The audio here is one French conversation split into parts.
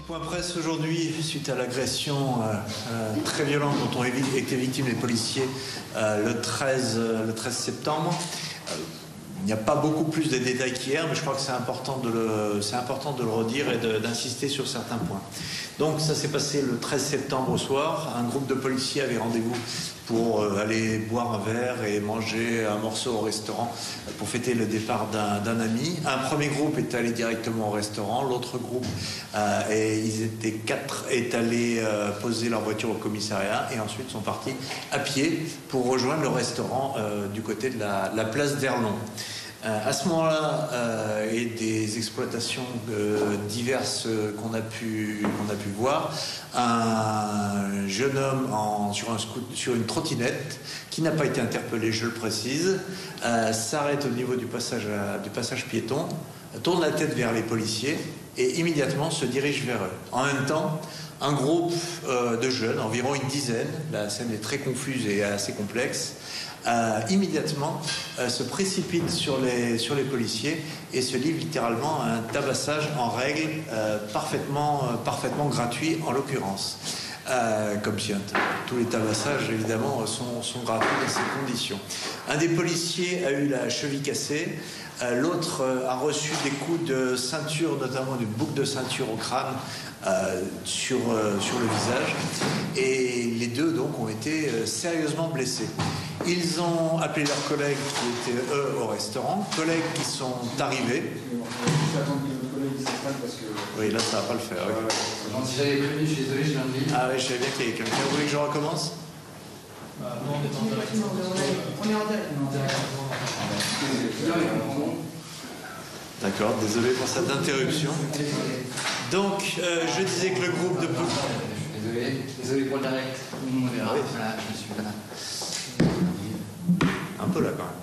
Point presse aujourd'hui, suite à l'agression très violente dont ont été victimes les policiers le 13 septembre. Il n'y a pas beaucoup plus de détails qu'hier, mais je crois que c'est important de le redire et d'insister sur certains points. Donc ça s'est passé le 13 septembre au soir. Un groupe de policiers avait rendez-vous pour aller boire un verre et manger un morceau au restaurant pour fêter le départ d'un ami. Un premier groupe est allé directement au restaurant. L'autre groupe, ils étaient 4, est allé poser leur voiture au commissariat et ensuite sont partis à pied pour rejoindre le restaurant du côté de la place d'Erlon. À ce moment-là, et des exploitations diverses qu'on a pu voir, un jeune homme sur une trottinette qui n'a pas été interpellé, je le précise, s'arrête au niveau du passage piéton, tourne la tête vers les policiers et immédiatement se dirige vers eux. En même temps, un groupe de jeunes, environ une dizaine, la scène est très confuse et assez complexe, immédiatement se précipite sur les policiers et se livre littéralement à un tabassage en règle parfaitement gratuit en l'occurrence. Comme si tous les tabassages évidemment sont gratuits dans ces conditions. Un des policiers a eu la cheville cassée, l'autre a reçu des coups de ceinture, notamment d'une boucle de ceinture au crâne sur le visage, et les deux donc ont été sérieusement blessés. Ils ont appelé leurs collègues qui étaient eux au restaurant, collègues qui sont arrivés. Oui, là ça va pas le faire. Non, si j'avais prévenu, je suis désolé, je viens de lire. Ah oui, je savais bien qu'il y avait quelqu'un. Vous voulez que je recommence? Non, on est en direct. On est en direct. D'accord, désolé pour cette interruption. Donc, je disais que le groupe de... Désolé pour le direct. On verra. Oui. Voilà, je suis là. Un peu là quand même.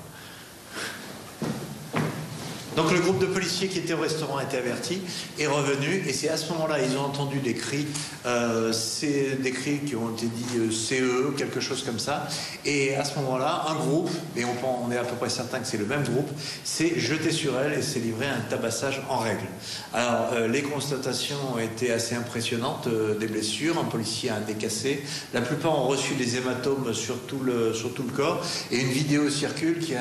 Donc le groupe de policiers qui était au restaurant a été averti, est revenu, et c'est à ce moment-là ils ont entendu des cris, des cris qui ont été dit CE, quelque chose comme ça, et à ce moment-là, un groupe, et on est à peu près certain que c'est le même groupe, s'est jeté sur elle et s'est livré à un tabassage en règle. Alors les constatations ont été assez impressionnantes, des blessures, un policier a un nez cassé, la plupart ont reçu des hématomes sur tout le corps, et une vidéo circule qui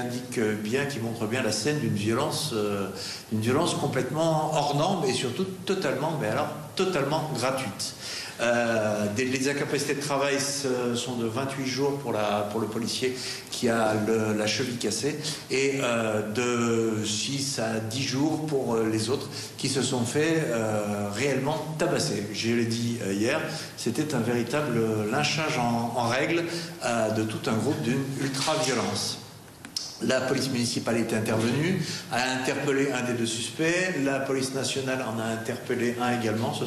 montre bien la scène d'une violence complètement hors norme et surtout totalement gratuite. Les incapacités de travail sont de 28 jours pour le policier qui a la cheville cassée et de 6 à 10 jours pour les autres qui se sont fait réellement tabasser. Je l'ai dit hier, c'était un véritable lynchage en règle de tout un groupe d'une ultra-violence. La police municipale est intervenue, a interpellé un des deux suspects. La police nationale en a interpellé un également. Ce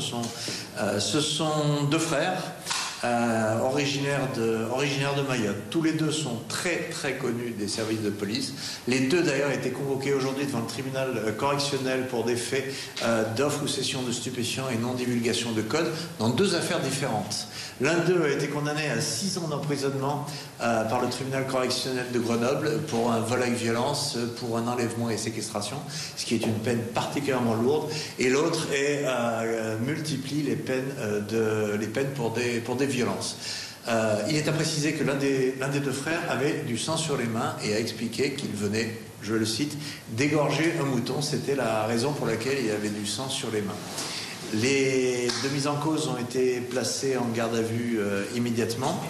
sont deux frères originaires de Mayotte. Tous les deux sont très très connus des services de police. Les deux d'ailleurs étaient convoqués aujourd'hui devant le tribunal correctionnel pour des faits d'offre ou cession de stupéfiants et non-divulgation de code dans deux affaires différentes. L'un d'eux a été condamné à 6 ans d'emprisonnement par le tribunal correctionnel de Grenoble pour un vol avec violence, pour un enlèvement et séquestration, ce qui est une peine particulièrement lourde. Et l'autre multiplie les peines pour des violences. Il est à préciser que l'un des deux frères avait du sang sur les mains et a expliqué qu'il venait, je le cite, d'égorger un mouton. C'était la raison pour laquelle il avait du sang sur les mains. Les deux mises en cause ont été placés en garde à vue immédiatement.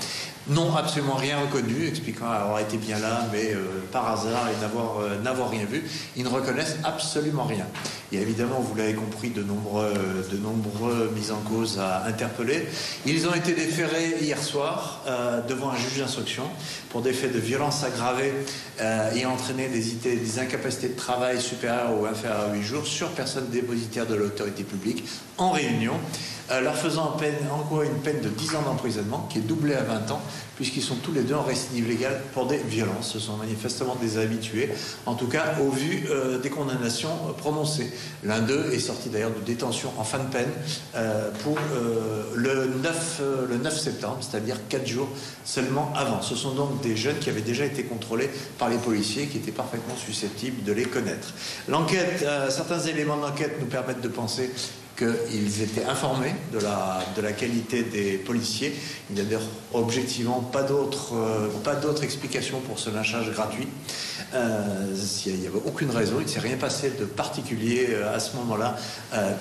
N'ont absolument rien reconnu, expliquant avoir été bien là, mais par hasard et n'avoir rien vu. Ils ne reconnaissent absolument rien. Il y a évidemment, vous l'avez compris, de nombreux mises en cause à interpeller. Ils ont été déférés hier soir devant un juge d'instruction pour des faits de violence aggravée ayant entraîné des incapacités de travail supérieures ou inférieures à 8 jours sur personne dépositaire de l'autorité publique en réunion, leur faisant encourir une peine de 10 ans d'emprisonnement qui est doublée à 20 ans puisqu'ils sont tous les deux en récidive légale pour des violences. Ce sont manifestement des habitués, en tout cas au vu des condamnations prononcées. L'un d'eux est sorti d'ailleurs de détention en fin de peine pour le 9 septembre, c'est-à-dire 4 jours seulement avant. Ce sont donc des jeunes qui avaient déjà été contrôlés par les policiers qui étaient parfaitement susceptibles de les connaître. L'enquête, certains éléments d'enquête nous permettent de penser qu'ils étaient informés de la qualité des policiers. Il n'y a d'ailleurs objectivement pas d'autre explication pour ce lynchage gratuit. Il n'y avait aucune raison, il ne s'est rien passé de particulier à ce moment-là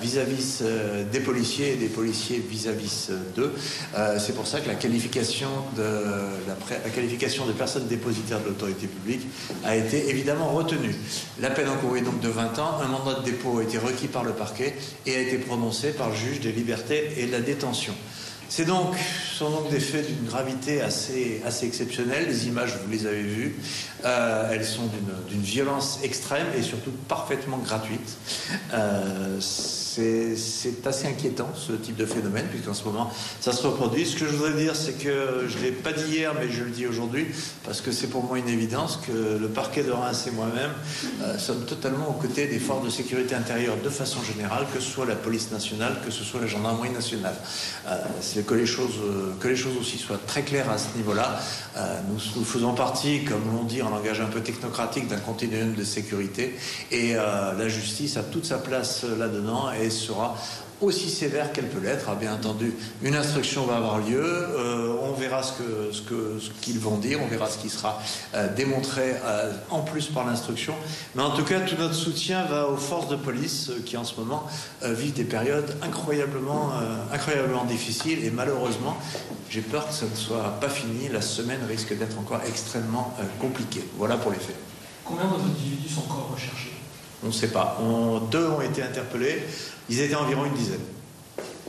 vis-à-vis des policiers et des policiers vis-à-vis d'eux. C'est pour ça que la qualification de personnes dépositaires de l'autorité publique a été évidemment retenue. La peine encourue est donc de 20 ans, un mandat de dépôt a été requis par le parquet et a été prononcé par le juge des libertés et de la détention. Ce sont donc des faits d'une gravité assez exceptionnelle. Les images, vous les avez vues, elles sont d'une violence extrême et surtout parfaitement gratuite. C'est assez inquiétant, ce type de phénomène, puisqu'en ce moment, ça se reproduit. Ce que je voudrais dire, c'est que je ne l'ai pas dit hier, mais je le dis aujourd'hui, parce que c'est pour moi une évidence que le parquet de Reims et moi-même sommes totalement aux côtés des forces de sécurité intérieure de façon générale, que ce soit la police nationale, que ce soit la gendarmerie nationale. C'est que les choses aussi soient très claires à ce niveau-là. Nous faisons partie, comme l'on dit en langage un peu technocratique, d'un continuum de sécurité, et la justice a toute sa place là-dedans et sera aussi sévère qu'elle peut l'être. Bien entendu, une instruction va avoir lieu, on verra ce qu'ils vont dire, on verra ce qui sera démontré en plus par l'instruction, mais en tout cas tout notre soutien va aux forces de police qui en ce moment vivent des périodes incroyablement difficiles, et malheureusement j'ai peur que ça ne soit pas fini. La semaine risque d'être encore extrêmement compliquée. Voilà pour les faits. Combien d'individus sont encore recherchés? On ne sait pas. 2 ont été interpellés. Ils étaient environ une dizaine.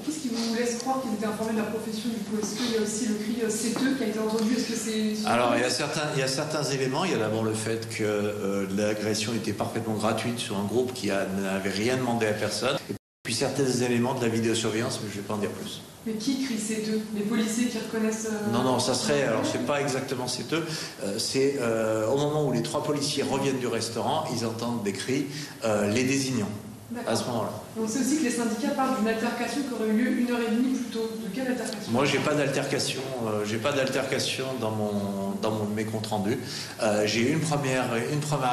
Qu'est-ce qui vous laisse croire qu'ils étaient informés de la profession du coup? Est-ce qu'il y a aussi le cri C2 qui a été entendu? Est-ce que c'est... Alors, il y a certains éléments. Il y a d'abord le fait que l'agression était parfaitement gratuite sur un groupe qui n'avait rien demandé à personne. Et puis certains éléments de la vidéosurveillance, mais je ne vais pas en dire plus. Mais qui crie C2? Les policiers qui reconnaissent... Non, ça serait... Alors, c'est pas exactement C2. C'est au moment où les 3 policiers reviennent du restaurant, ils entendent des cris les désignant. À ce moment-là. On sait aussi que les syndicats parlent d'une altercation qui aurait eu lieu 1h30 plus tôt. De quelle altercation? Moi, j'ai pas d'altercation dans mes comptes rendus. J'ai eu une première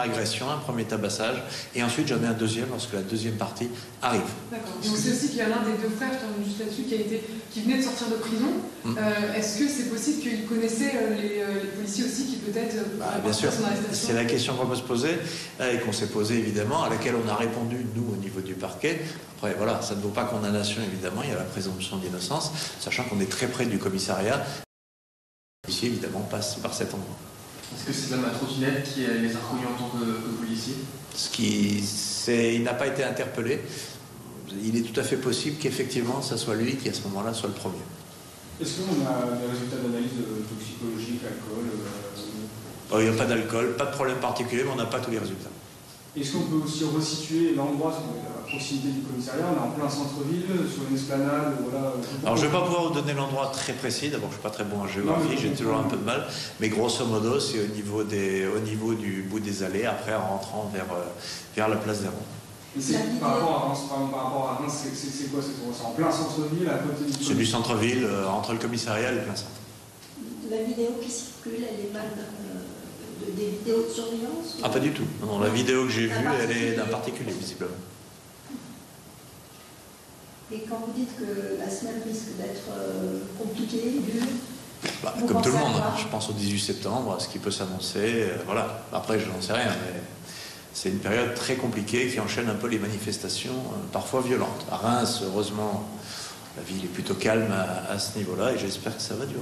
agression, un premier tabassage, et ensuite j'en ai un deuxième lorsque la deuxième partie arrive. D'accord. Et on sait aussi qu'il y a l'un des 2 frères, je termine juste là-dessus, qui venait de sortir de prison. Est-ce que c'est possible qu'il connaissait les policiers aussi, qui peut-être... bien sûr, c'est la question qu'on peut se poser, et qu'on s'est posée évidemment, à laquelle on a répondu, nous, au niveau du parquet. Après, voilà, ça ne vaut pas condamnation, évidemment, il y a la présomption d'innocence, sachant qu'on est très près du commissariat. Les policiers, évidemment, passent par cet endroit. Est-ce que c'est l'homme à trottinette qui les a reconnus en tant que policier? Il n'a pas été interpellé. Il est tout à fait possible qu'effectivement, ça soit lui qui, à ce moment-là, soit le premier. Est-ce qu'on a des résultats d'analyse toxicologique, alcool Il n'y a pas d'alcool, pas de problème particulier, mais on n'a pas tous les résultats. Est-ce qu'on peut aussi resituer l'endroit, à proximité du commissariat? On est en plein centre-ville, sur une esplanade, voilà. Alors, je ne vais pas pouvoir vous donner l'endroit très précis. D'abord, je ne suis pas très bon en géographie, j'ai toujours un peu de mal. Mais grosso modo, c'est au niveau du bout des allées, après en rentrant vers la place des Ronds. Par rapport à Reims, c'est quoi? C'est en plein centre-ville, à côté du... C'est du centre-ville, entre le commissariat et le plein centre. La vidéo qui circule, elle est mal... des vidéos de surveillance? Ah, pas du tout. Non, la vidéo que j'ai vue, elle est d'un particulier, visiblement. Et quand vous dites que la semaine risque d'être compliquée, dure... Comme tout le monde, je pense au 18 septembre, ce qui peut s'annoncer. Voilà. Après, je n'en sais rien, mais c'est une période très compliquée qui enchaîne un peu les manifestations, parfois violentes. À Reims, heureusement, la ville est plutôt calme à ce niveau-là, et j'espère que ça va durer.